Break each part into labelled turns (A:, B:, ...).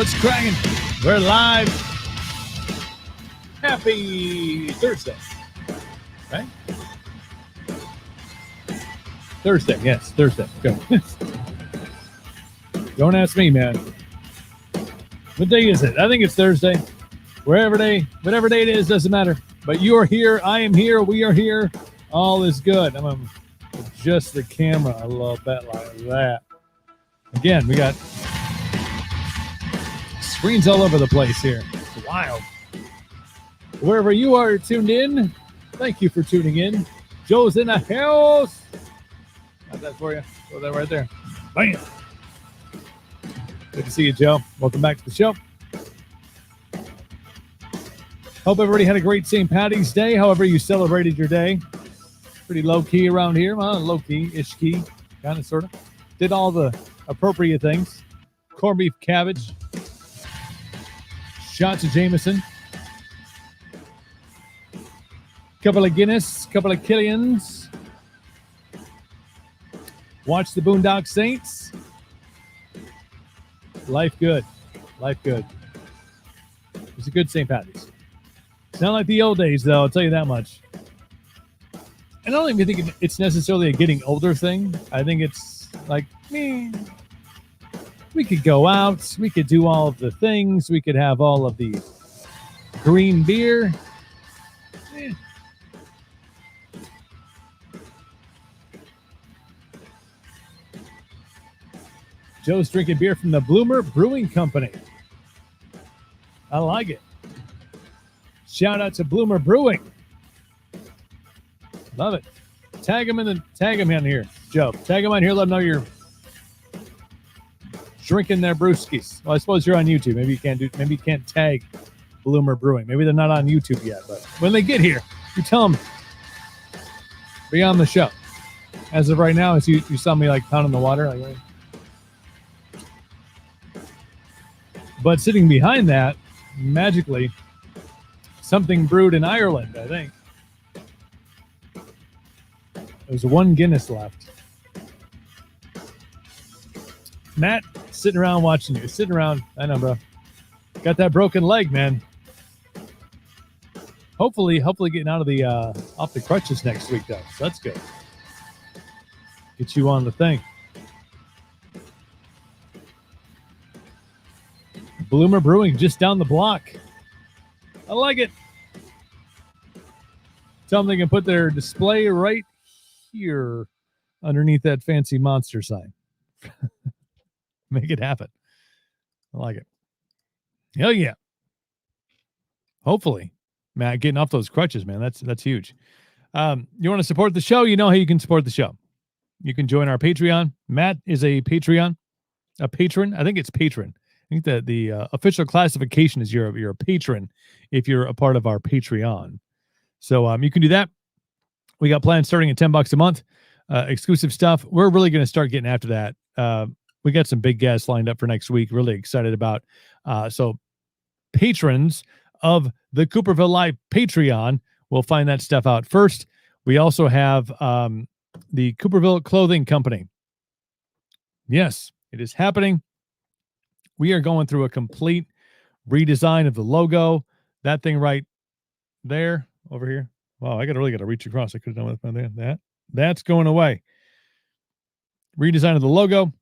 A: What's cracking? We're live. Happy Thursday. Right? Thursday, yes, Thursday. Good. Don't ask me, man. What day is it? I think it's Thursday. Whatever day it is, doesn't matter. But you are here, I am here, we are here. All is good. I'm going to adjust the camera a little bit like that. Again, we got screens all over the place here. It's wild. Wherever you are tuned in, thank you for tuning in. Joe's in the house. Got that for you. Throw that right there. Bam. Good to see you, Joe. Welcome back to the show. Hope everybody had a great St. Paddy's Day, however you celebrated your day. Pretty low-key around here. Well, low-key-ish key, kind of, sort of. Did all the appropriate things. Corned beef cabbage. Shots of Jameson. Couple of Guinness. Couple of Killians. Watch the Boondock Saints. Life good. Life good. It's a good St. Paddy's. It's not like the old days, though. I'll tell you that much. I don't even think it's necessarily a getting older thing. I think it's like, we could go out. We could do all of the things. We could have all of the green beer. Joe's drinking beer from the Bloomer Brewing Company. I like it. Shout out to Bloomer Brewing. Love it. Tag him in here, Joe. Tag him on here. Let him know you're drinking their brewskis. Well, I suppose you're on YouTube. Maybe you can't tag Bloomer Brewing. Maybe they're not on YouTube yet. But when they get here, you tell them be on the show. As of right now, as you saw me like pounding the water. Like, but sitting behind that, magically, something brewed in Ireland, I think. There's one Guinness left. Matt, sitting around watching you. Sitting around. I know, bro. Got that broken leg, man. Hopefully getting out of the off the crutches next week, though. So that's good. Get you on the thing. Bloomer Brewing just down the block. I like it. Tell them they can put their display right here underneath that fancy monster sign. Make it happen. I like it. Hell yeah. Hopefully, Matt, getting off those crutches, man. That's huge. You want to support the show? You know how you can support the show. You can join our Patreon. Matt is a patron. I think it's patron. I think that the official classification is you're a patron if you're a part of our Patreon. So you can do that. We got plans starting at $10 a month. Exclusive stuff. We're really going to start getting after that. We got some big guests lined up for next week. Really excited about. So patrons of the Cooperville Live Patreon will find that stuff out first. We also have the Cooperville Clothing Company. Yes, it is happening. We are going through a complete redesign of the logo. That thing right there, over here. Wow, I really got to reach across. I could have done with that. That's going away. Redesign of the logo.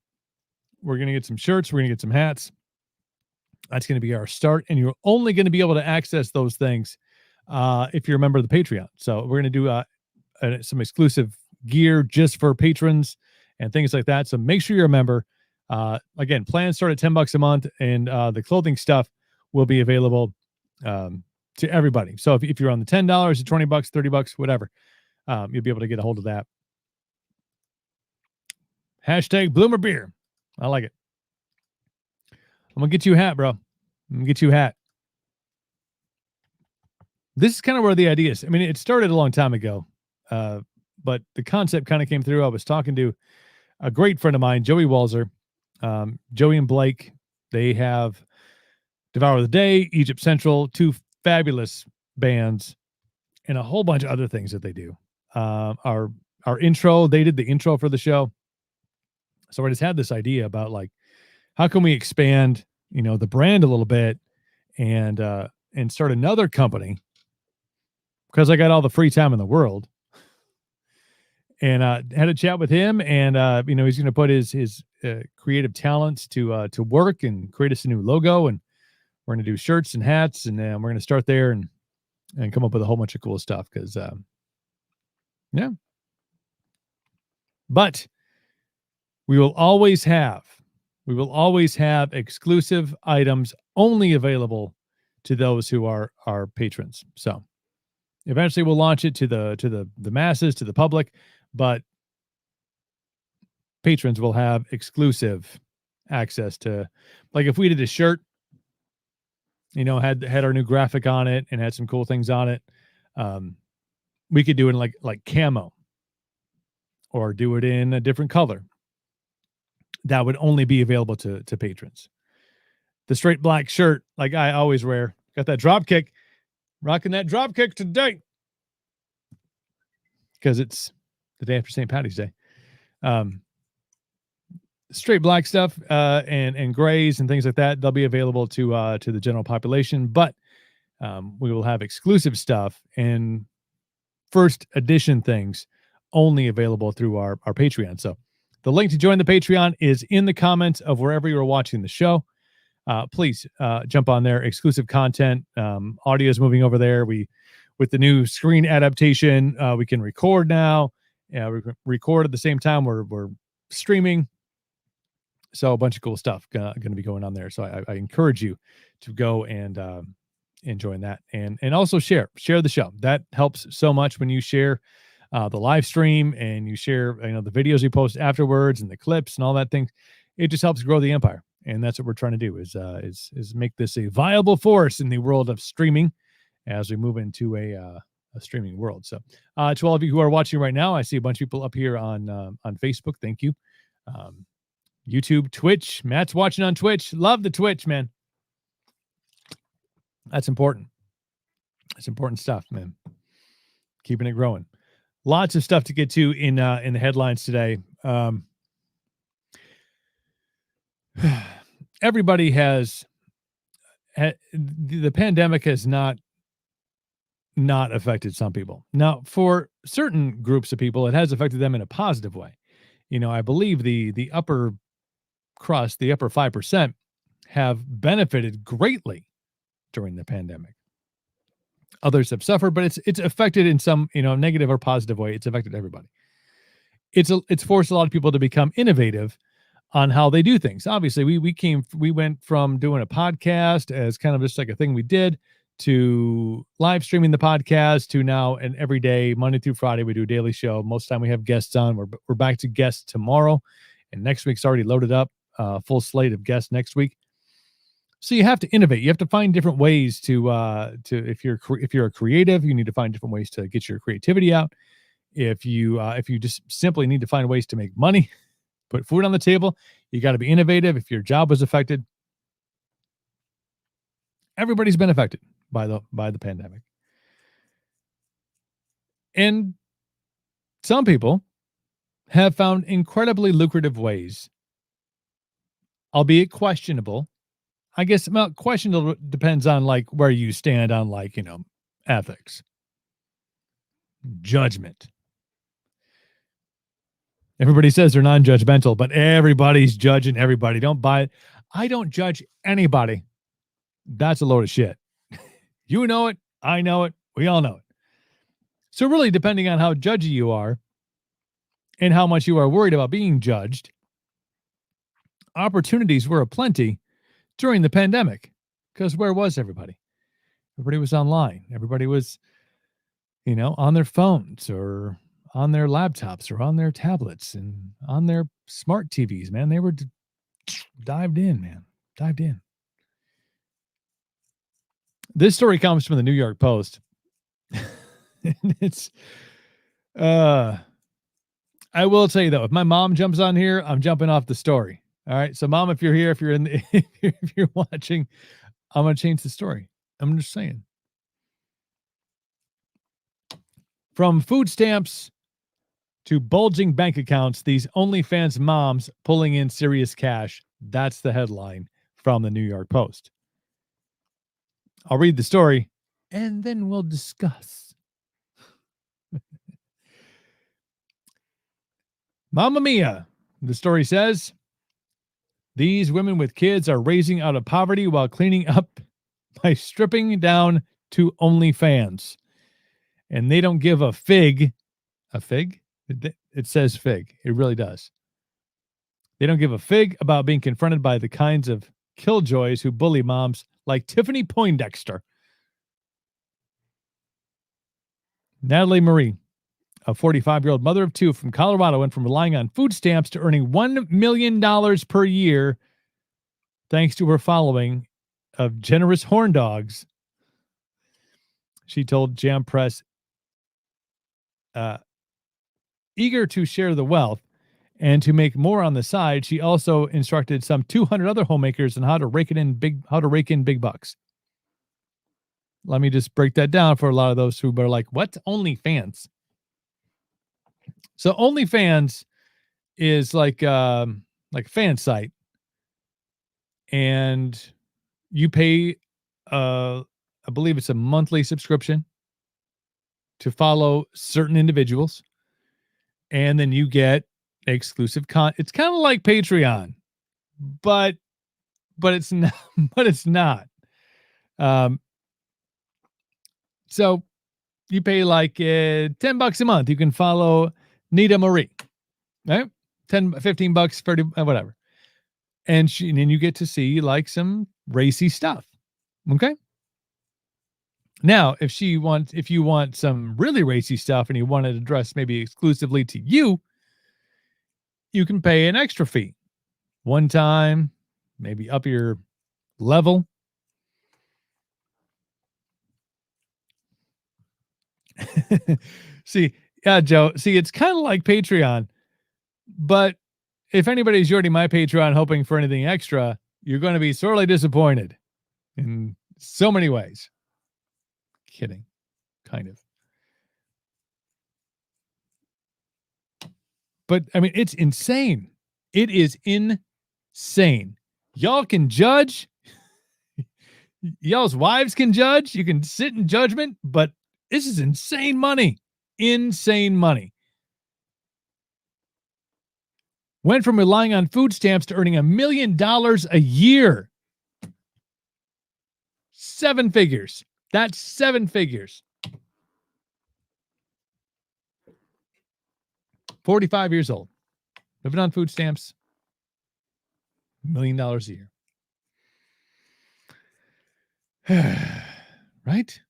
A: We're going to get some shirts. We're going to get some hats. That's going to be our start. And you're only going to be able to access those things if you're a member of the Patreon. So we're going to do some exclusive gear just for patrons and things like that. So make sure you're a member. Again, plans start at $10 a month, and the clothing stuff will be available to everybody. So if you're on the $10 to $20, $30, whatever, you'll be able to get a hold of that. Hashtag Bloomer Beer. I like it. I'm going to get you a hat, bro. I'm going to get you a hat. This is kind of where the idea is. I mean, it started a long time ago, but the concept kind of came through. I was talking to a great friend of mine, Joey Walzer. Joey and Blake, they have Devour the Day, Egypt Central, two fabulous bands, and a whole bunch of other things that they do. Our intro, they did the intro for the show. So I just had this idea about like, how can we expand the brand a little bit and start another company because I got all the free time in the world. And had a chat with him, and he's going to put his creative talents to work and create us a new logo, and we're going to do shirts and hats, and we're going to start there and come up with a whole bunch of cool stuff. Because yeah, but we will always have exclusive items only available to those who are our patrons. So eventually we'll launch it to the masses, to the public, but patrons will have exclusive access to, like, if we did a shirt, had our new graphic on it and had some cool things on it, we could do it in like camo, or do it in a different color. That would only be available to patrons. The straight black shirt, like I always wear, got that drop kick, rocking that drop kick today, because it's the day after St. Paddy's Day. Straight black stuff and grays and things like that, they'll be available to the general population, but we will have exclusive stuff and first edition things only available through our Patreon. So the link to join the Patreon is in the comments of wherever you're watching the show. Please jump on there. Exclusive content. Audio is moving over there. With the new screen adaptation, we can record now. We record at the same time we're streaming. So a bunch of cool stuff going to be going on there. So I encourage you to go and join that, and also share the show. That helps so much when you share the live stream, and you share the videos we post afterwards and the clips and all that thing. It just helps grow the empire, and that's what we're trying to do is make this a viable force in the world of streaming as we move into a streaming world. So to all of you who are watching right now, I see a bunch of people up here on Facebook. Thank you. YouTube, Twitch. Matt's watching on Twitch. Love the Twitch, man. That's important. It's important stuff, man. Keeping it growing. Lots of stuff to get to in the headlines today. Everybody has the pandemic has not affected some people. Now, for certain groups of people, it has affected them in a positive way. I believe the upper crust, the upper 5%, have benefited greatly during the pandemic. Others have suffered, but it's affected in some negative or positive way. It's affected everybody. It's forced a lot of people to become innovative on how they do things. Obviously, we went from doing a podcast as kind of just like a thing we did, to live streaming the podcast, to now and every day, Monday through Friday, we do a daily show. Most of the time we have guests on. We're back to guests tomorrow, and next week's already loaded up. Full slate of guests next week. So you have to innovate. You have to find different ways to if you're a creative, you need to find different ways to get your creativity out. If you just simply need to find ways to make money, put food on the table, you got to be innovative. If your job was affected, everybody's been affected by the pandemic. And some people have found incredibly lucrative ways, albeit questionable. I guess, well, questionable depends on where you stand on ethics, judgment. Everybody says they're non-judgmental, but everybody's judging everybody. Don't buy it. I don't judge anybody. That's a load of shit. You know it. I know it. We all know it. So really, depending on how judgy you are and how much you are worried about being judged, opportunities were aplenty during the pandemic, because where was everybody? Everybody was online. Everybody was, on their phones or on their laptops or on their tablets and on their smart TVs, man. They were dived in. This story comes from the New York Post. It's, I will tell you though, if my mom jumps on here, I'm jumping off the story. All right. So Mom, if you're here, if you're watching, I'm going to change the story. I'm just saying. From food stamps to bulging bank accounts, these OnlyFans moms pulling in serious cash. That's the headline from the New York Post. I'll read the story and then we'll discuss. Mamma mia, the story says. These women with kids are raising out of poverty while cleaning up by stripping down to OnlyFans. And they don't give a fig. A fig? It says fig. It really does. They don't give a fig about being confronted by the kinds of killjoys who bully moms like Tiffany Poindexter. Natalie Marie, a 45-year-old mother of two from Colorado, went from relying on food stamps to earning $1 million per year thanks to her following of generous horn dogs. She told Jam Press, eager to share the wealth and to make more on the side, she also instructed some 200 other homemakers on how to rake in big bucks. Let me just break that down for a lot of those who are like, "What's OnlyFans?" So OnlyFans is like a fan site, and you pay, I believe it's a monthly subscription to follow certain individuals, and then you get exclusive content. It's kind of like Patreon, but it's not. But it's not. So you pay like $10 a month. You can follow Nita Marie, right? 10, 15 bucks, 30, whatever. And then you get to see like some racy stuff. Okay. Now, if you want some really racy stuff and you want it addressed maybe exclusively to you, you can pay an extra fee. One time, maybe up your level. Joe, it's kind of like Patreon, but if anybody's joining my Patreon hoping for anything extra, you're going to be sorely disappointed in so many ways. Kidding. Kind of. But I mean, it's insane. It is insane. Y'all can judge. Y'all's wives can judge. You can sit in judgment, but this is insane money. Insane money. Went from relying on food stamps to earning $1 million a year. 7 figures. That's 7 figures. 45 years old. Living on food stamps. $1 million a year. Right?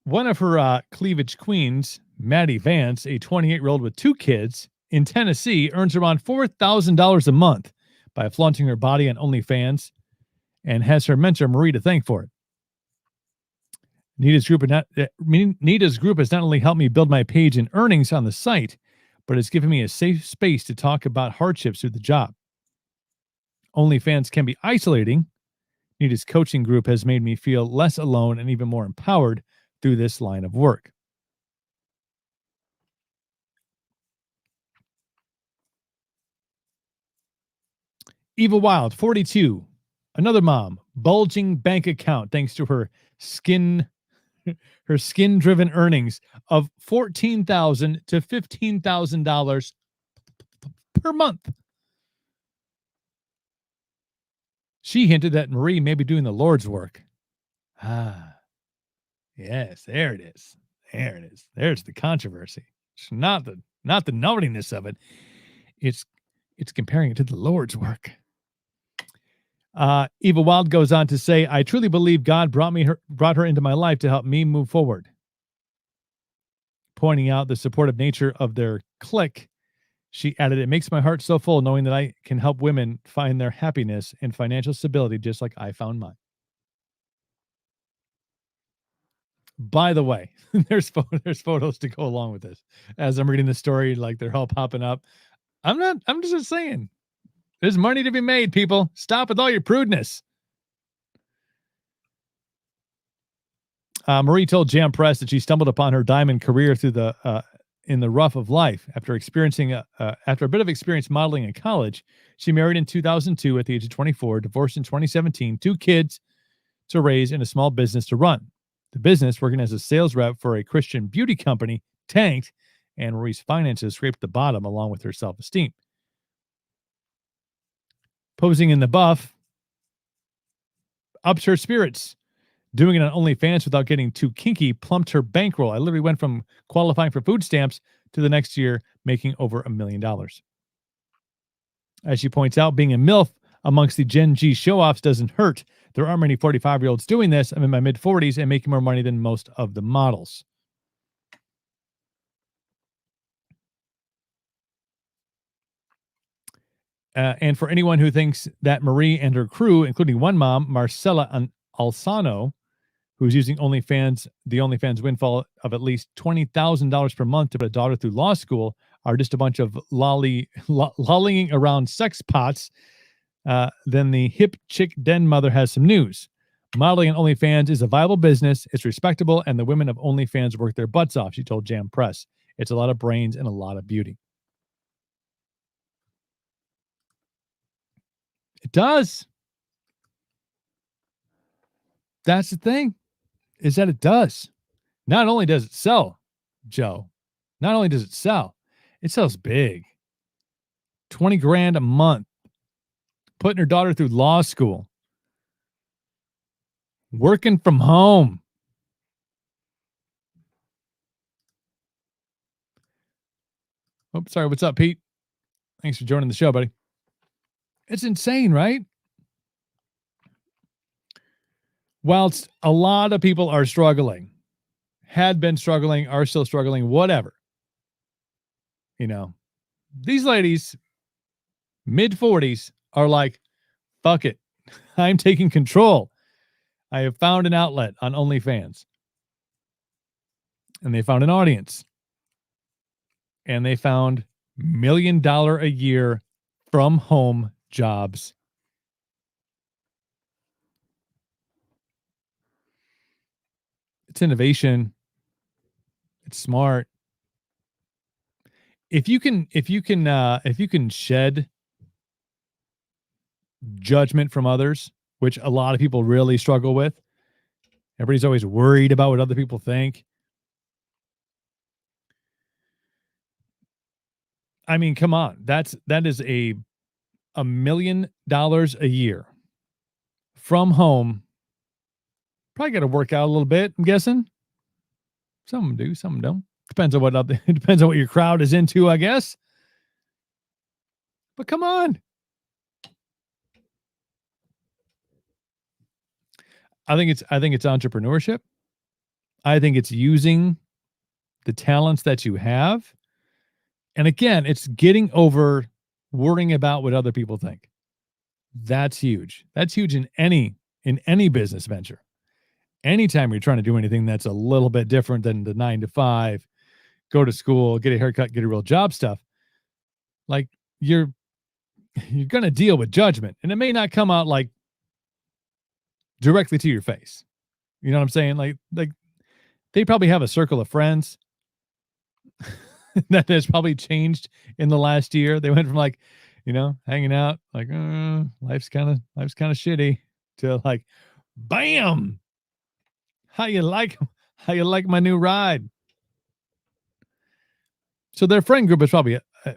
A: One of her cleavage queens, Maddie Vance, a 28-year-old with 2 kids in Tennessee, earns around $4,000 a month by flaunting her body on OnlyFans and has her mentor, Marie, to thank for it. Nita's group has not only helped me build my page and earnings on the site, but it's given me a safe space to talk about hardships through the job. OnlyFans can be isolating. Nita's coaching group has made me feel less alone and even more empowered through this line of work. Eva Wild, 42, another mom, bulging bank account thanks to her skin-driven earnings of $14,000 to $15,000 per month. She hinted that Marie may be doing the Lord's work. Yes, there it is. There it is. There's the controversy. It's not the nuttiness of it. It's comparing it to the Lord's work. Eva Wild goes on to say, I truly believe God brought her into my life to help me move forward. Pointing out the supportive nature of their clique, she added, it makes my heart so full knowing that I can help women find their happiness and financial stability just like I found mine. By the way, there's photos to go along with this. As I'm reading the story, like they're all popping up. I'm just saying, there's money to be made, people. Stop with all your prudeness. Marie told Jam Press that she stumbled upon her diamond career through the in the rough of life. After after a bit of experience modeling in college, she married in 2002 at the age of 24, divorced in 2017, 2 kids to raise, and a small business to run. The business, working as a sales rep for a Christian beauty company, tanked, and Marie's finances scraped the bottom along with her self-esteem. Posing in the buff ups her spirits. Doing it on OnlyFans without getting too kinky plumped her bankroll. I literally went from qualifying for food stamps to the next year making over $1 million. As she points out, being a MILF amongst the Gen G show-offs doesn't hurt. There aren't many 45-year-olds doing this. I'm in my mid-40s and making more money than most of the models. And for anyone who thinks that Marie and her crew, including one mom, Marcella Alsano, who's using the OnlyFans windfall of at least $20,000 per month to put a daughter through law school, are just a bunch of lollying around sex pots, then the hip chick den mother has some news. Modeling on OnlyFans is a viable business, it's respectable, and the women of OnlyFans work their butts off, she told Jam Press. It's a lot of brains and a lot of beauty. It does. That's the thing. Is that it does. Not only does it sell, Joe, not only does it sell, it sells big. 20 grand a month. Putting her daughter through law school. Working from home. Oh, sorry. What's up, Pete? Thanks for joining the show, buddy. It's insane, right? Whilst a lot of people are struggling, had been struggling, are still struggling, whatever. You know, these ladies, mid-40s, are like, fuck it. I'm taking control. I have found an outlet on OnlyFans. And they found an audience. And they found $1 million a year from home jobs. It's innovation. It's smart. If you can shed judgment from others, which a lot of people really struggle with, everybody's always worried about what other people think. I mean, come on, that is $1 million a year from home. Probably got to work out a little bit, I'm guessing. Some do, some don't. Depends on what your crowd is into, I guess. But come on. I think it's entrepreneurship. I think it's using the talents that you have. And again, it's getting over worrying about what other people think. That's huge. That's huge in any business venture. Anytime you're trying to do anything that's a little bit different than the 9 to 5, go to school, get a haircut, get a real job stuff, like you're going to deal with judgment, and it may not come out like directly to your face. You know what I'm saying? Like they probably have a circle of friends that has probably changed in the last year. They went from like, hanging out like, life's kind of shitty, to like, bam. How you like my new ride? So their friend group has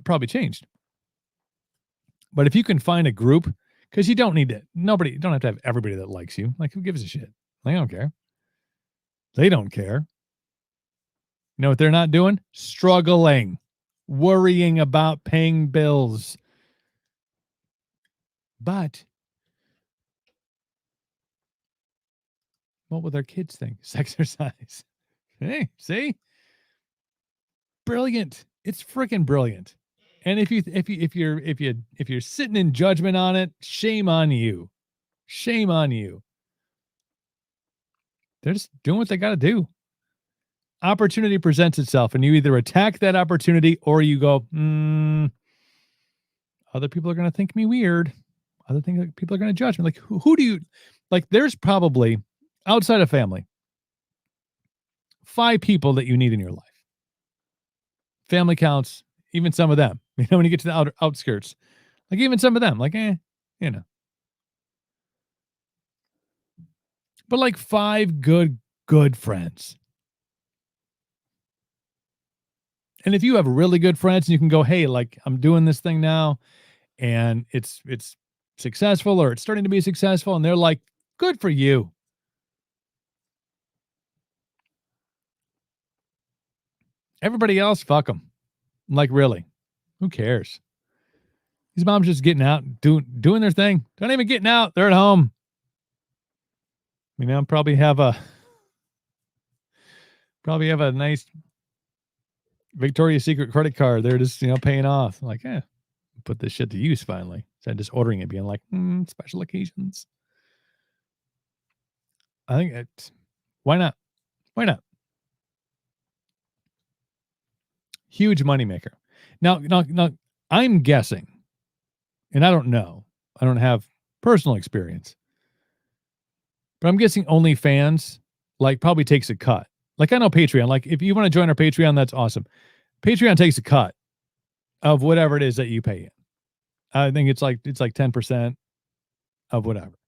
A: probably changed. But if you can find a group, because you don't have to have everybody that likes you. Like, who gives a shit? They don't care. They don't care. You know what they're not doing? Struggling, worrying about paying bills. But what will their kids think? Sexercise. Hey, see? Brilliant. It's freaking brilliant. And if you're sitting in judgment on it, shame on you. Shame on you. They're just doing what they got to do. Opportunity presents itself, and you either attack that opportunity or you go, other people are going to think me weird. Other things, people are going to judge me. Like, who do you, like, there's probably, outside of family, 5 people that you need in your life. family counts, even some of them, when you get to the outskirts, like even some of them, like, you know, but like 5 good friends. And if you have really good friends and you can go, hey, like I'm doing this thing now and it's successful or it's starting to be successful, and they're like, good for you. Everybody else, fuck them. Like, really, who cares? These moms just getting out, doing their thing. Don't even getting out. They're at home. Probably have a nice Victoria's Secret credit card. They're just, paying off. Like, put this shit to use finally. Instead of just ordering it, being like, special occasions. I think why not? Why not? Huge moneymaker. Now, I'm guessing, and I don't know. I don't have personal experience, but I'm guessing OnlyFans like probably takes a cut. Like I know Patreon. Like if you want to join our Patreon, that's awesome. Patreon takes a cut of whatever it is that you pay in. I think it's like 10% of whatever.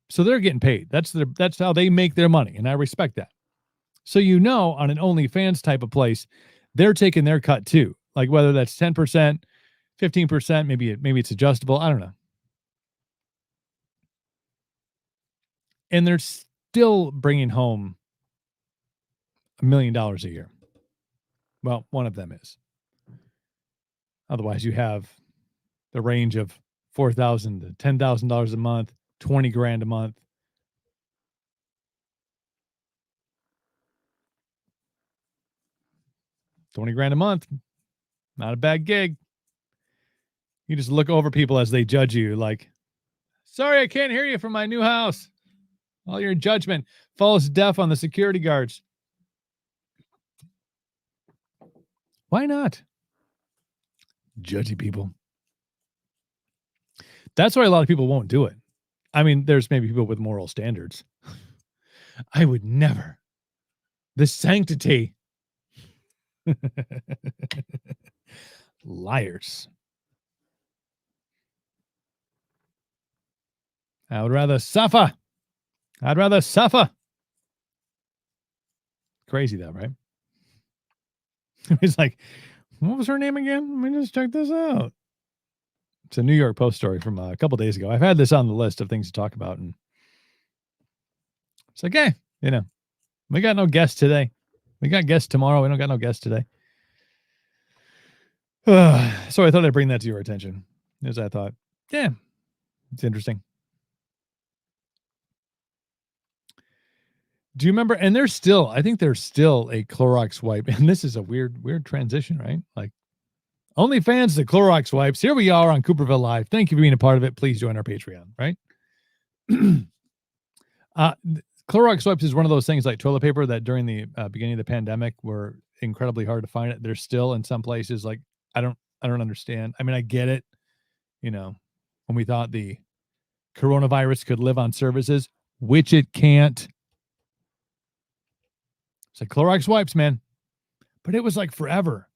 A: So they're getting paid. That's how they make their money, and I respect that. So on an OnlyFans type of place, they're taking their cut too. Like whether that's 10%, 15%, maybe it's adjustable. I don't know. And they're still bringing home $1 million a year. Well, one of them is. Otherwise, you have the range of $4,000 to $10,000 a month, $20,000 a month. $20,000 a month, not a bad gig. You just look over people as they judge you, like, sorry, I can't hear you from my new house. All your judgment falls deaf on the security guards. Why not? Judgy people. That's why a lot of people won't do it. I mean, there's maybe people with moral standards. I would never. The sanctity. Liars. I would rather suffer. I'd rather suffer. Crazy though, right? He's like, what was her name again? Let me just check this out. It's a New York Post story from a couple days ago. I've had this on the list of things to talk about, and it's like, hey, we got no guests today. We got guests tomorrow. We don't got no guests today. So I thought I'd bring that to your attention, as I thought, yeah, it's interesting. Do you remember? And I think there's still a Clorox wipe, and this is a weird transition, right? Like OnlyFans to Clorox wipes. Here we are on Cooperville Live. Thank you for being a part of it. Please join our Patreon, right? Clorox wipes is one of those things like toilet paper that during the beginning of the pandemic were incredibly hard to find. They're still in some places. Like I don't understand. I mean, I get it. When we thought the coronavirus could live on services, which it can't. It's like Clorox wipes, man. But it was like forever.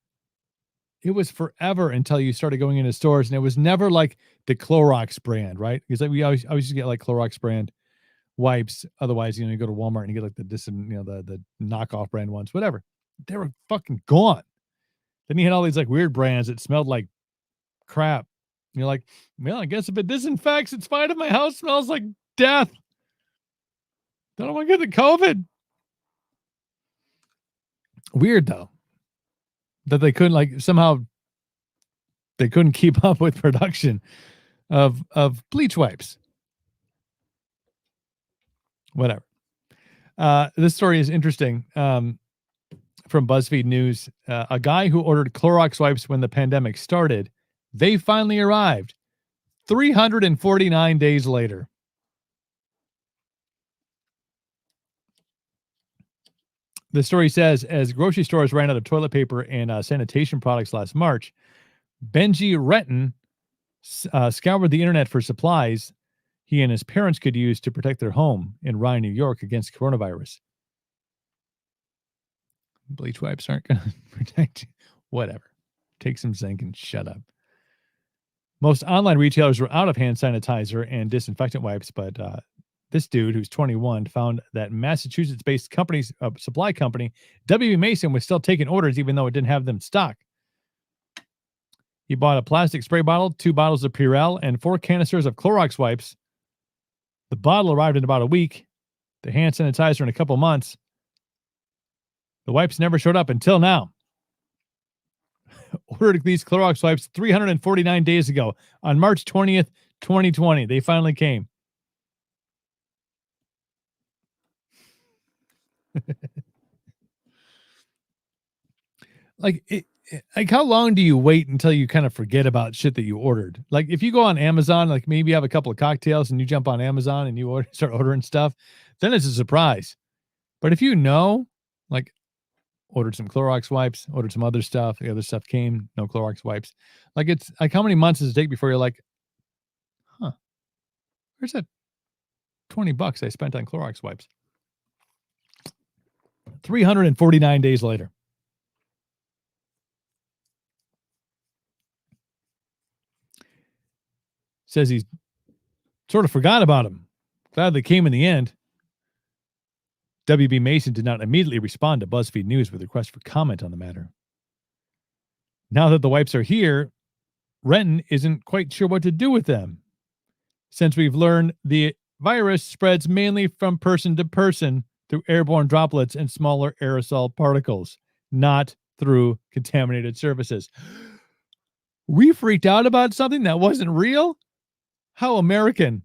A: It was forever until you started going into stores, and it was never like the Clorox brand, right? Because like we always used to get like Clorox brand wipes. Otherwise, you go to Walmart and you get like the knockoff brand ones, whatever. They were fucking gone. Then you had all these like weird brands that smelled like crap. And you're like, well, I guess if it disinfects, it's fine. If my house smells like death, don't want to get the COVID. Weird though, that they couldn't they couldn't keep up with production of bleach wipes. Whatever. This story is interesting. From BuzzFeed News, a guy who ordered Clorox wipes when the pandemic started, they finally arrived 349 days later. The story says, as grocery stores ran out of toilet paper and sanitation products last March, Benji Retton scoured the internet for supplies he and his parents could use to protect their home in Rye, New York against coronavirus. Bleach wipes aren't going to protect you. Whatever. Take some zinc and shut up. Most online retailers were out of hand sanitizer and disinfectant wipes, but this dude, who's 21, found that Massachusetts-based supply company, W.B. Mason, was still taking orders even though it didn't have them in stock. He bought a plastic spray bottle, 2 bottles of Purell, and 4 canisters of Clorox wipes. The bottle arrived in about a week. The hand sanitizer in a couple months. The wipes never showed up until now. Ordered these Clorox wipes 349 days ago. On March 20th, 2020, they finally came. Like, how long do you wait until you kind of forget about shit that you ordered? Like, if you go on Amazon, like maybe you have a couple of cocktails and you jump on Amazon and you start ordering stuff, then it's a surprise. But if you know, like, ordered some Clorox wipes, ordered some other stuff, the other stuff came, no Clorox wipes. Like, it's like, how many months does it take before you're like, huh, where's that $20 I spent on Clorox wipes? 349 days later. Says he sort of forgot about him. Glad they came in the end. W.B. Mason did not immediately respond to BuzzFeed News with a request for comment on the matter. Now that the wipes are here, Renton isn't quite sure what to do with them, since we've learned the virus spreads mainly from person to person through airborne droplets and smaller aerosol particles, not through contaminated surfaces. We freaked out about something that wasn't real? How American.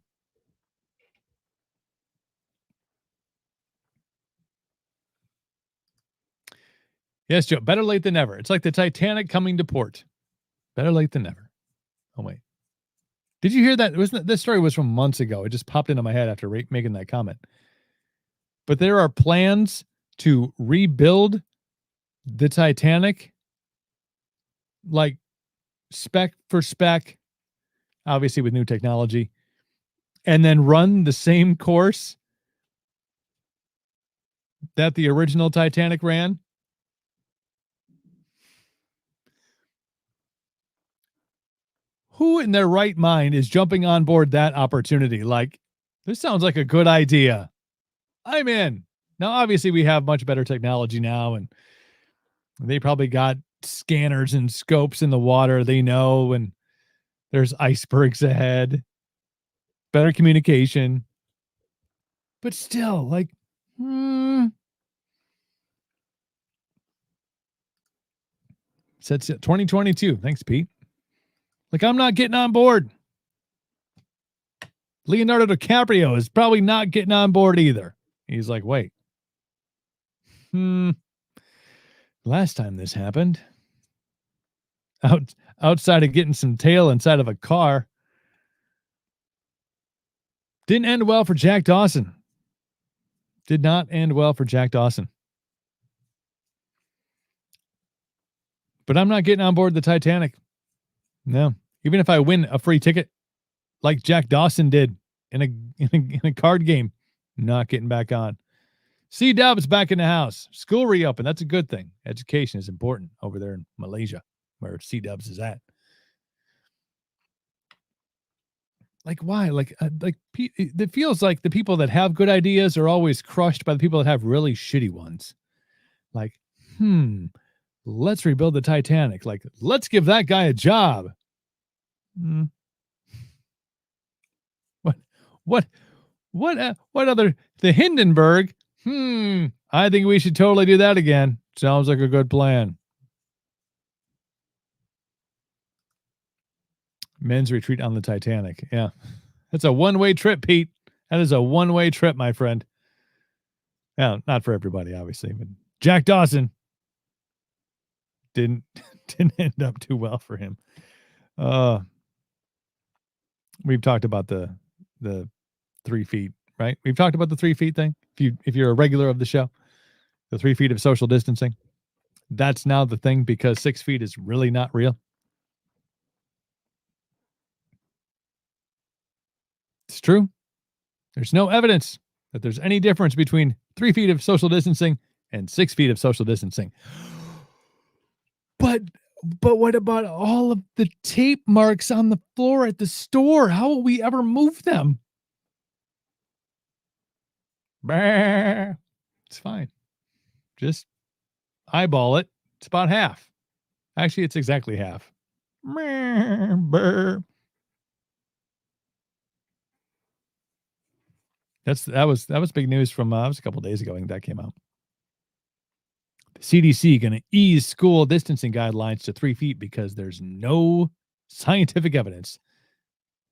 A: Yes, Joe, better late than never. It's like the Titanic coming to port. Better late than never. Oh, wait. Did you hear that? This story was from months ago. It just popped into my head after making that comment. But there are plans to rebuild the Titanic, like spec for spec, obviously with new technology, and then run the same course that the original Titanic ran. Who in their right mind is jumping on board that opportunity? Like, this sounds like a good idea. I'm in. Now, obviously, we have much better technology now, and they probably got scanners and scopes in the water. They know, and there's icebergs ahead. Better communication. But still, like, Said 2022. Thanks, Pete. Like, I'm not getting on board. Leonardo DiCaprio is probably not getting on board either. He's like, wait. Last time this happened, outside of getting some tail inside of a car, didn't end well for Jack Dawson. Did not end well for Jack Dawson. But I'm not getting on board the Titanic. No. Even if I win a free ticket, like Jack Dawson did in a card game, not getting back on. C-Dub's back in the house. School reopened. That's a good thing. Education is important over there in Malaysia, where C-Dubs is at. Like, why? It feels like the people that have good ideas are always crushed by the people that have really shitty ones. Like, let's rebuild the Titanic. Like, let's give that guy a job. What other? The Hindenburg? I think we should totally do that again. Sounds like a good plan. Men's retreat on the Titanic. Yeah. That's a one-way trip, Pete. That is a one-way trip, my friend. Yeah, not for everybody, obviously, but Jack Dawson didn't end up too well for him. We've talked about the 3 feet, right? We've talked about the 3 feet thing. If you're a regular of the show, the 3 feet of social distancing, that's now the thing because 6 feet is really not real. It's true. There's no evidence that there's any difference between 3 feet of social distancing and 6 feet of social distancing. But But what about all of the tape marks on the floor at the store? How will we ever move them? Bah. It's fine. Just eyeball it. It's about half. Actually, it's exactly half. Bah. That was big news from it was a couple days ago. I think that came out. The CDC going to ease school distancing guidelines to 3 feet because there's no scientific evidence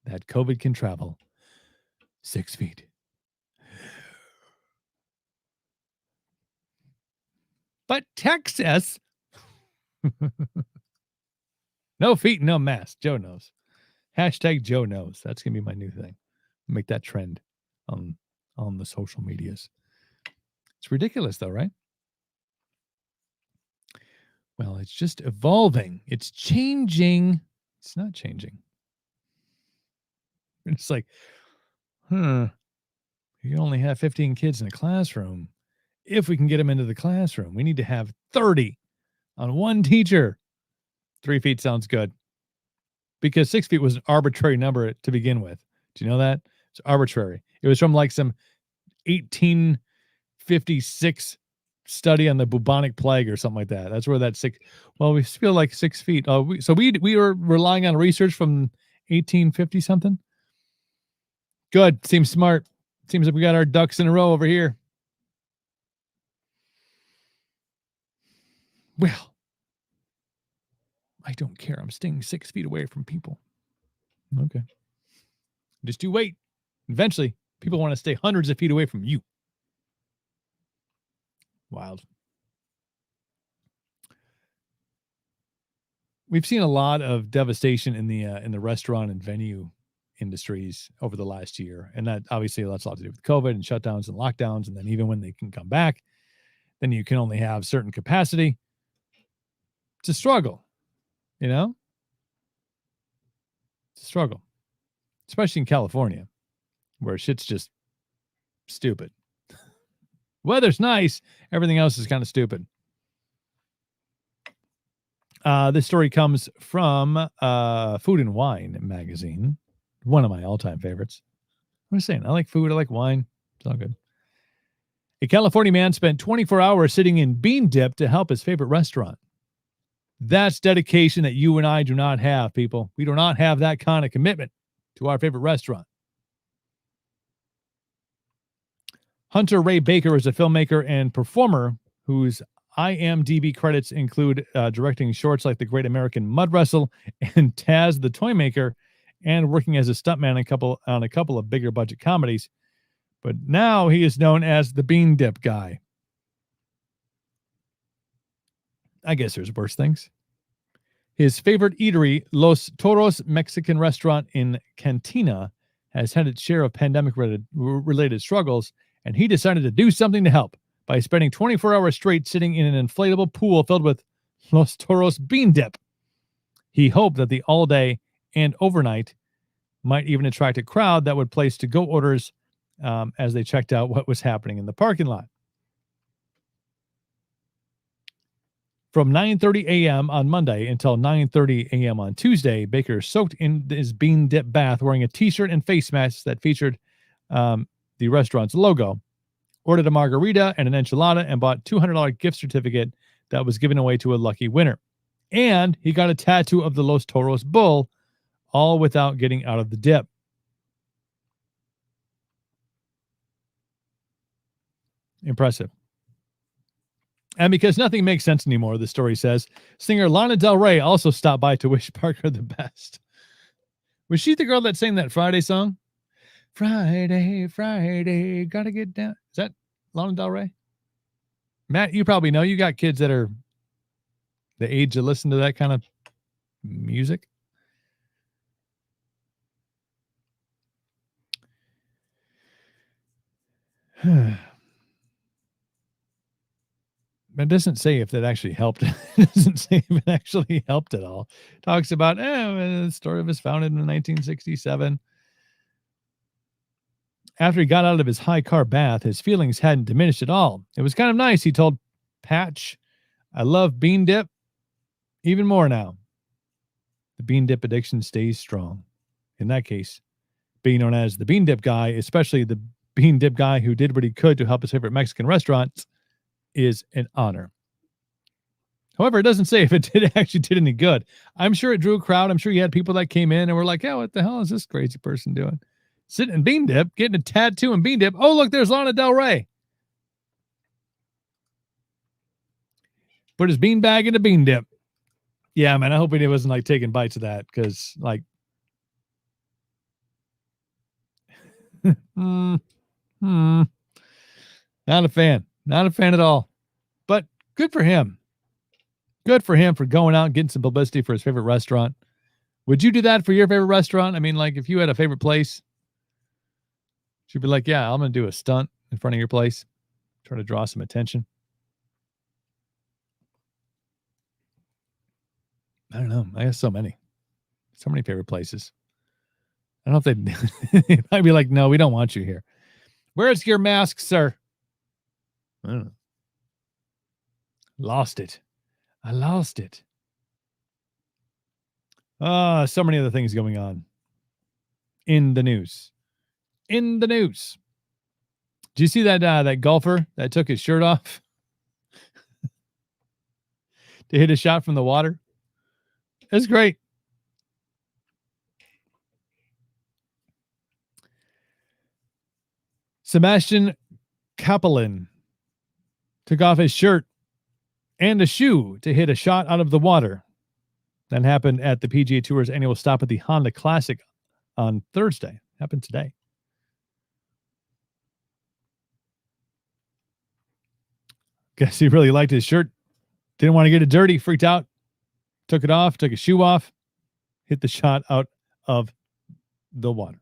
A: that COVID can travel 6 feet. But Texas, no feet, no mask. Joe knows. Hashtag Joe knows. That's gonna be my new thing. Make that trend on the social medias. It's ridiculous, though, right? Well, it's just evolving. It's changing. It's not changing. It's like, you can only have 15 kids in a classroom. If we can get them into the classroom, we need to have 30 on one teacher. 3 feet sounds good. Because 6 feet was an arbitrary number to begin with. Do you know that? It's arbitrary. It was from like some 1856 study on the bubonic plague or something like that. That's where that we feel like 6 feet. We were relying on research from 1850 something. Good. Seems smart. Seems like we got our ducks in a row over here. Well, I don't care. I'm staying 6 feet away from people. Okay. Just you wait. Eventually, people want to stay hundreds of feet away from you. Wild. We've seen a lot of devastation in the restaurant and venue industries over the last year, and that obviously that's a lot to do with COVID and shutdowns and lockdowns. And then even when they can come back, then you can only have certain capacity. It's a struggle, you know. It's a struggle, especially in California, where shit's just stupid. Weather's nice. Everything else is kind of stupid. This story comes from Food and Wine magazine, one of my all-time favorites. I'm just saying, I like food. I like wine. It's all good. A California man spent 24 hours sitting in bean dip to help his favorite restaurant. That's dedication that you and I do not have, people. We do not have that kind of commitment to our favorite restaurant. Hunter Ray Baker is a filmmaker and performer whose IMDb credits include directing shorts like The Great American Mud Wrestle and Taz the Toymaker, and working as a stuntman on a couple of bigger budget comedies. But now he is known as the Bean Dip Guy. I guess there's worse things. His favorite eatery, Los Toros Mexican restaurant in Cantina, has had its share of pandemic-related struggles, and he decided to do something to help by spending 24 hours straight sitting in an inflatable pool filled with Los Toros bean dip. He hoped that the all-day and overnight might even attract a crowd that would place to-go orders as they checked out what was happening in the parking lot. From 9:30 a.m. on Monday until 9:30 a.m. on Tuesday, Baker soaked in his bean dip bath wearing a t-shirt and face mask that featured the restaurant's logo, ordered a margarita and an enchilada, and bought a $200 gift certificate that was given away to a lucky winner. And he got a tattoo of the Los Toros bull, all without getting out of the dip. Impressive. And because nothing makes sense anymore, the story says, singer Lana Del Rey also stopped by to wish Parker the best. Was she the girl that sang that Friday song? Friday, Friday, gotta get down. Is that Lana Del Rey? Matt, you probably know. You got kids that are the age to listen to that kind of music. It doesn't say if that actually helped. It doesn't say if it actually helped at all. It talks about the story was founded in 1967. After he got out of his high carb bath, his feelings hadn't diminished at all. It was kind of nice, he told Patch. I love bean dip. Even more now. The bean dip addiction stays strong. In that case, being known as the bean dip guy, especially the bean dip guy who did what he could to help his favorite Mexican restaurants, is an honor. However, it doesn't say if it actually did any good. I'm sure it drew a crowd. I'm sure you had people that came in and were like, yeah, what the hell is this crazy person doing? Sitting in bean dip, getting a tattoo in bean dip. Oh, look, there's Lana Del Rey. Put his bean bag in a bean dip. Yeah, man, I hope he wasn't like taking bites of that because, like, not a fan. Not a fan at all. But good for him. Good for him for going out and getting some publicity for his favorite restaurant. Would you do that for your favorite restaurant? I mean, like, if you had a favorite place, she'd be like, yeah, I'm going to do a stunt in front of your place, try to draw some attention. I don't know. I have so many favorite places. I don't know if they might be like, no, we don't want you here. Where's your mask, sir? I don't know. Lost it. I lost it. So many other things going on in the news. In the news. Do you see that golfer that took his shirt off to hit a shot from the water? That's great. Sebastian Kapelin took off his shirt and a shoe to hit a shot out of the water. That happened at the PGA Tour's annual stop at the Honda Classic on Thursday. Happened today. Guess he really liked his shirt. Didn't want to get it dirty. Freaked out. Took it off. Took his shoe off. Hit the shot out of the water.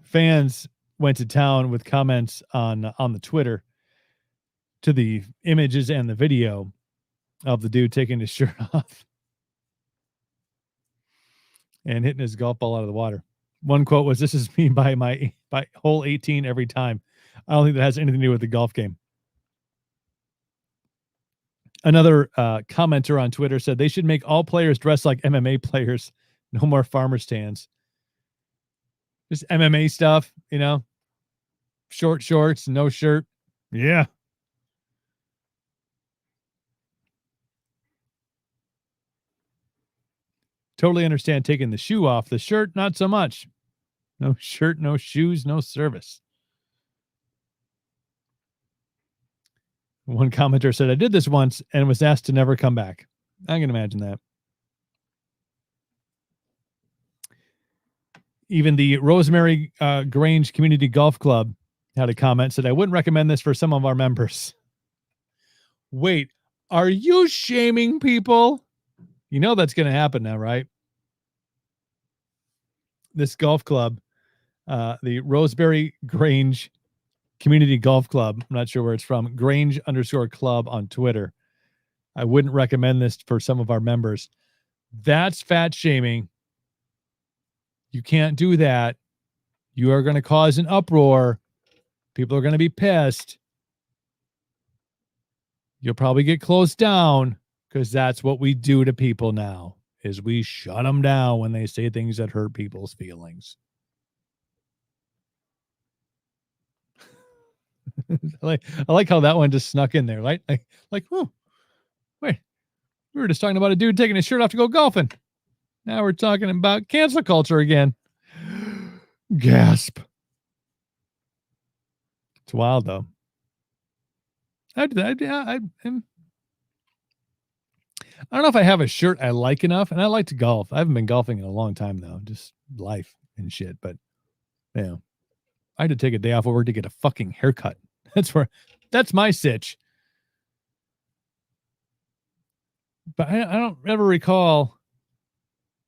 A: Fans went to town with comments on the Twitter to the images and the video of the dude taking his shirt off and hitting his golf ball out of the water. One quote was, "This is me by hole 18 every time." I don't think that has anything to do with the golf game. Another commenter on Twitter said they should make all players dress like MMA players. No more farmer stands. Just MMA stuff, you know, short shorts, no shirt. Yeah. Totally understand taking the shoe off. The shirt, not so much. No shirt, no shoes, no service. One commenter said, I did this once and was asked to never come back. I can imagine that. Even the Rosemary Grange Community Golf Club had a comment, said, I wouldn't recommend this for some of our members. Wait, are you shaming people? You know that's going to happen now, right? This golf club, the Rosemary Grange Community Golf Club, I'm not sure where it's from, Grange_club on Twitter. I wouldn't recommend this for some of our members. That's fat shaming. You can't do that. You are going to cause an uproar. People are going to be pissed. You'll probably get closed down because that's what we do to people now, is we shut them down when they say things that hurt people's feelings. I like how that one just snuck in there. Oh, wait, we were just talking about a dude taking his shirt off to go golfing. Now we're talking about cancel culture again. Gasp. It's wild, though. I don't know if I have a shirt I like enough, and I like to golf. I haven't been golfing in a long time, though. Just life and shit. But, you know, I had to take a day off of work to get a fucking haircut. That's my sitch. But I don't ever recall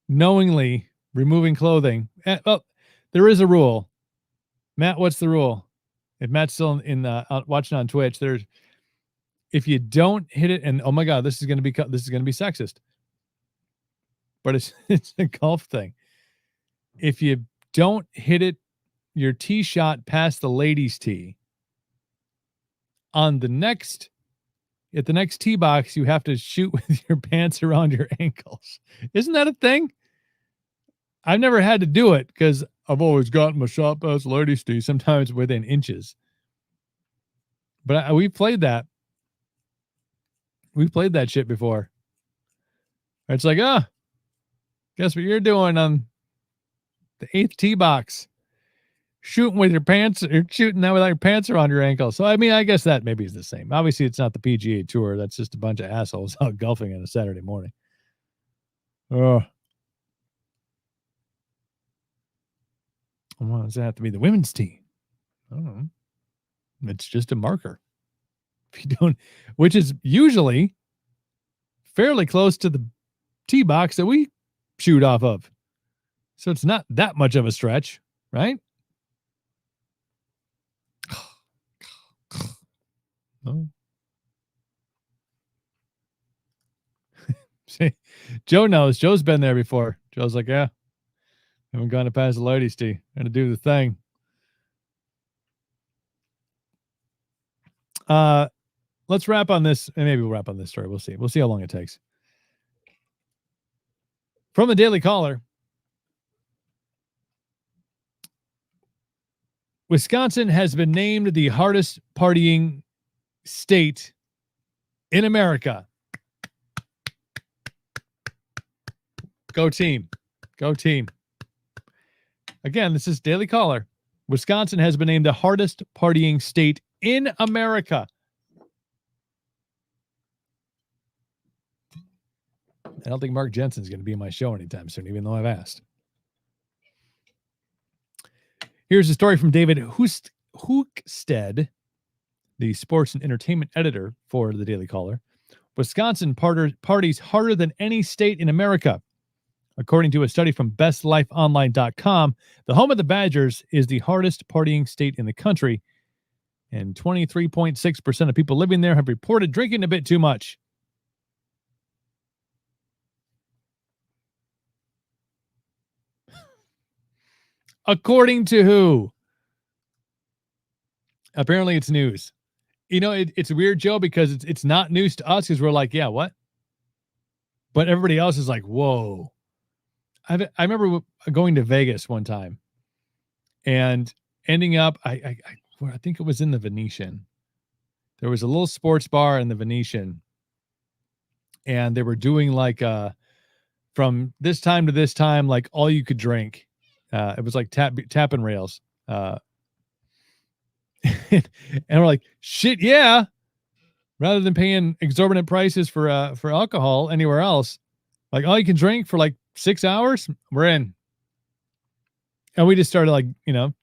A: knowingly removing clothing. Well, there is a rule. Matt, what's the rule? If Matt's still in watching on Twitch, if you don't hit it, and oh my God, this is going to be sexist, but it's a golf thing. If you don't hit it, your tee shot past the ladies' tee, on the next at the next tee box, you have to shoot with your pants around your ankles. Isn't that a thing? I've never had to do it because I've always gotten my shot past ladies tee, sometimes within inches. But we played that. We've played that shit before. It's like, guess what you're doing on the 8th tee box? Shooting with your pants, or shooting that without your pants around your ankles. So, I mean, I guess that maybe is the same. Obviously, it's not the PGA Tour. That's just a bunch of assholes out golfing on a Saturday morning. Oh. Why does it have to be the women's tee? I don't know. It's just a marker. If you don't, which is usually fairly close to the tee box that we shoot off of. So it's not that much of a stretch, right? Oh. See, Joe knows. Joe's been there before. Joe's like, yeah, haven't gone to pass the ladies' tee. Gonna do the thing. Let's wrap on this, and maybe we'll wrap on this story. We'll see. We'll see how long it takes. From the Daily Caller, Wisconsin has been named the hardest partying state in America. Go team. Go team. Again, this is Daily Caller. Wisconsin has been named the hardest partying state in America. I don't think Mark Jensen's going to be in my show anytime soon, even though I've asked. Here's a story from David Hookstead, the sports and entertainment editor for the Daily Caller. Wisconsin parties harder than any state in America. According to a study from bestlifeonline.com, the home of the Badgers is the hardest partying state in the country, and 23.6% of people living there have reported drinking a bit too much. According to who? Apparently it's news. You know, it's weird, Joe, because it's not news to us because we're like, yeah, what? But everybody else is like, whoa. I remember going to Vegas one time and ending up, I think it was in the Venetian. There was a little sports bar in the Venetian, and they were doing like from this time to this time, like all you could drink. It was like tap and rails. And we're like, shit, yeah. Rather than paying exorbitant prices for alcohol anywhere else, like all you can drink for like 6 hours, we're in. And we just started like,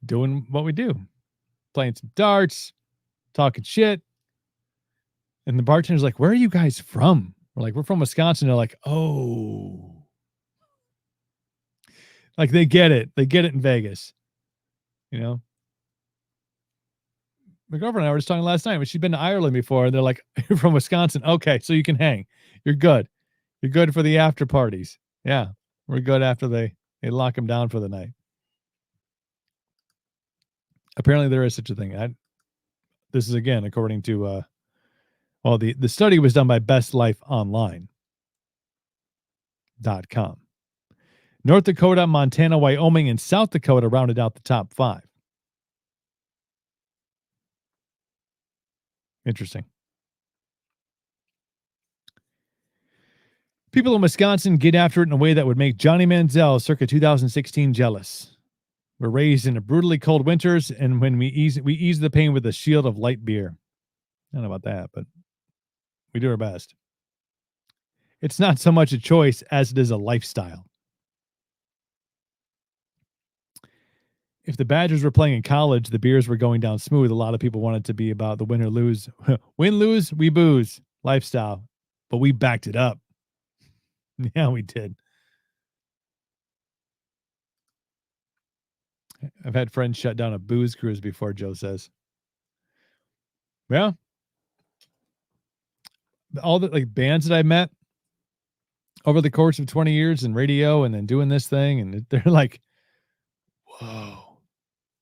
A: doing what we do, playing some darts, talking shit. And the bartender's like, where are you guys from? We're like, we're from Wisconsin. They're like, oh. Like they get it. They get it in Vegas. My girlfriend and I were just talking last night, but she'd been to Ireland before. And they're like, you're from Wisconsin. Okay, so you can hang. You're good. You're good for the after parties. Yeah, we're good after they lock them down for the night. Apparently there is such a thing. This is, again, according to, the study was done by bestlifeonline.com. North Dakota, Montana, Wyoming, and South Dakota rounded out the top 5. Interesting. People in Wisconsin get after it in a way that would make Johnny Manziel circa 2016 jealous. We're raised in a brutally cold winters, and when we ease the pain with a shield of light beer. I don't know about that, but we do our best. It's not so much a choice as it is a lifestyle. If the Badgers were playing in college, the beers were going down smooth. A lot of people wanted to be about the win or lose. Win, lose, we booze lifestyle. But we backed it up. Yeah, we did. I've had friends shut down a booze cruise before, Joe says. Yeah. All the bands that I met over the course of 20 years in radio and then doing this thing, and they're like, whoa.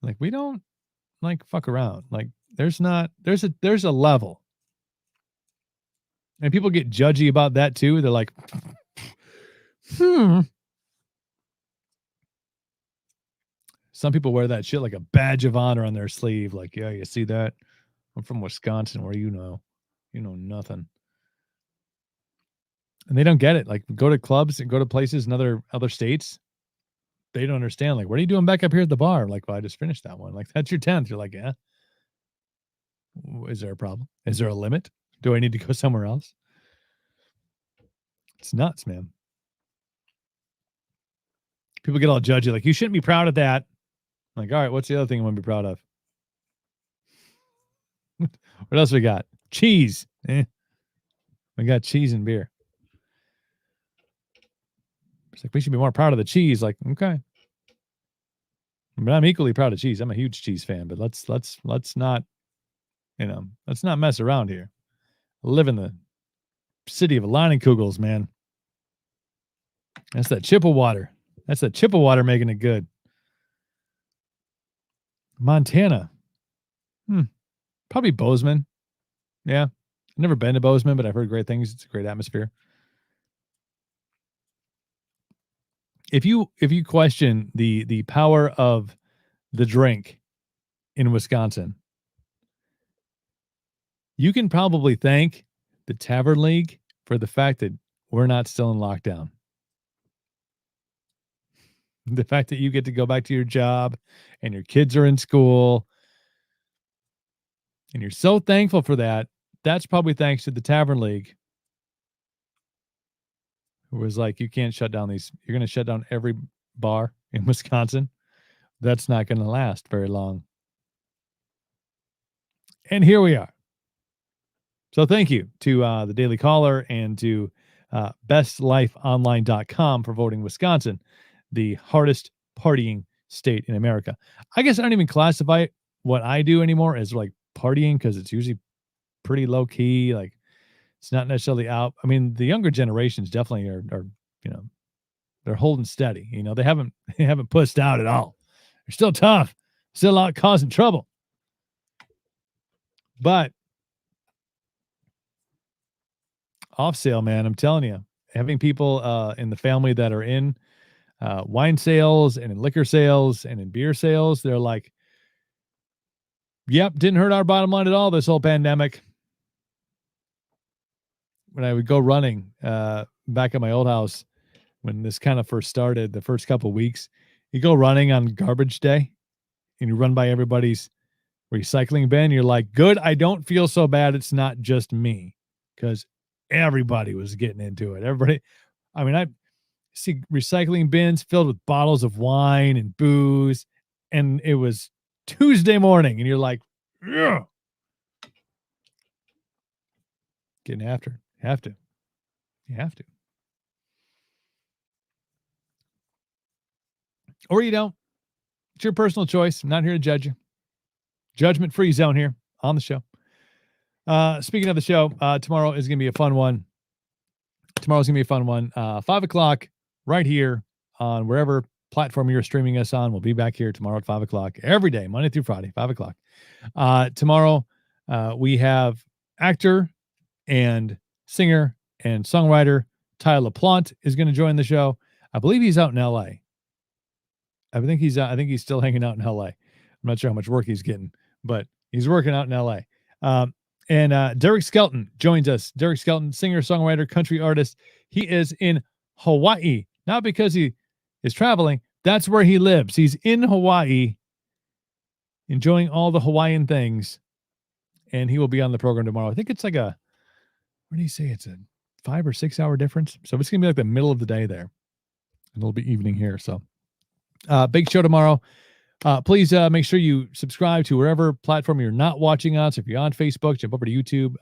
A: Like, we don't fuck around. Like, there's a level. And people get judgy about that too. They're like, Some people wear that shit like a badge of honor on their sleeve. Like, yeah, you see that? I'm from Wisconsin, where you know nothing. And they don't get it. Like, go to clubs and go to places in other states. They don't understand. Like, what are you doing back up here at the bar? Like, well, I just finished that one. Like, that's your 10th. You're like, yeah. Is there a problem? Is there a limit? Do I need to go somewhere else? It's nuts, man. People get all judgy. Like, you shouldn't be proud of that. Like, all right, what's the other thing you want to be proud of? What else we got? Cheese. We got cheese and beer. It's like, we should be more proud of the cheese. Like, okay. But I'm equally proud of cheese. I'm a huge cheese fan, but let's not, let's not mess around here. I live in the city of Leinenkugels, man. That's that Chippewater. That's that Chippewater making it good. Montana. Probably Bozeman. Yeah. I've never been to Bozeman, but I've heard great things. It's a great atmosphere. If you question the power of the drink in Wisconsin, you can probably thank the Tavern League for the fact that we're not still in lockdown. The fact that you get to go back to your job and your kids are in school and you're so thankful for that. That's probably thanks to the Tavern League, who was like, you can't shut down you're going to shut down every bar in Wisconsin. That's not going to last very long. And here we are. So thank you to the Daily Caller and to bestlifeonline.com for voting Wisconsin the hardest partying state in America. I guess I don't even classify what I do anymore as like partying, because it's usually pretty low key. Like, it's not necessarily out. I mean, the younger generations definitely are they're holding steady. They haven't pushed out at all. They're still tough, still out causing trouble. But off sale, man, I'm telling you, having people in the family that are in wine sales and in liquor sales and in beer sales, they're like, yep, didn't hurt our bottom line at all, this whole pandemic. When I would go running back at my old house, when this kind of first started, the first couple of weeks, you go running on garbage day and you run by everybody's recycling bin. You're like, good, I don't feel so bad. It's not just me, because everybody was getting into it. Everybody, I mean, I see recycling bins filled with bottles of wine and booze, and it was Tuesday morning, and you're like, ugh. Getting after it. You have to. Or you don't. It's your personal choice. I'm not here to judge you. Judgment-free zone here on the show. Speaking of the show, tomorrow is going to be a fun one. 5 o'clock right here on wherever platform you're streaming us on. We'll be back here tomorrow at 5 o'clock every day, Monday through Friday, 5 o'clock. Tomorrow, we have actor and singer and songwriter Ty LaPlante is going to join the show. I believe he's out in LA. I think he's still hanging out in LA. I'm not sure how much work he's getting, but he's working out in LA. And Derek Skelton joins us. Derek Skelton, singer, songwriter, country artist. He is in Hawaii, not because he is traveling. That's where he lives. He's in Hawaii, enjoying all the Hawaiian things. And he will be on the program tomorrow. I think it's like what did he say? It's a 5 or 6 hour difference. So it's going to be like the middle of the day there. And it'll be evening here. So big show tomorrow. Please make sure you subscribe to wherever platform you're not watching on. So if you're on Facebook, jump over to YouTube,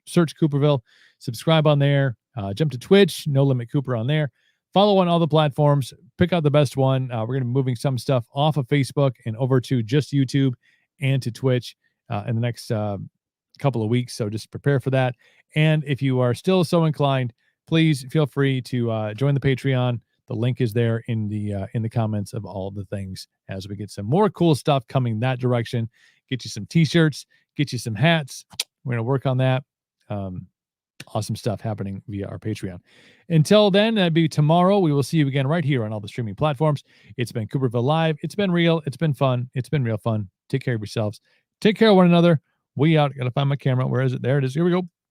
A: search Cooperville, subscribe on there, jump to Twitch, No Limit Cooper on there. Follow on all the platforms, pick out the best one. We're going to be moving some stuff off of Facebook and over to just YouTube and to Twitch in the next couple of weeks. So just prepare for that. And if you are still so inclined, please feel free to join the Patreon. The link is there in the comments of all the things, as we get some more cool stuff coming that direction. Get you some t-shirts, get you some hats. We're going to work on that. awesome stuff happening via our Patreon. Until then, that'd be tomorrow. We will see you again right here on all the streaming platforms. It's been Cooperville Live. It's been real. It's been fun. It's been real fun. Take care of yourselves. Take care of one another. We out. Got to find my camera. Where is it? There it is. Here we go.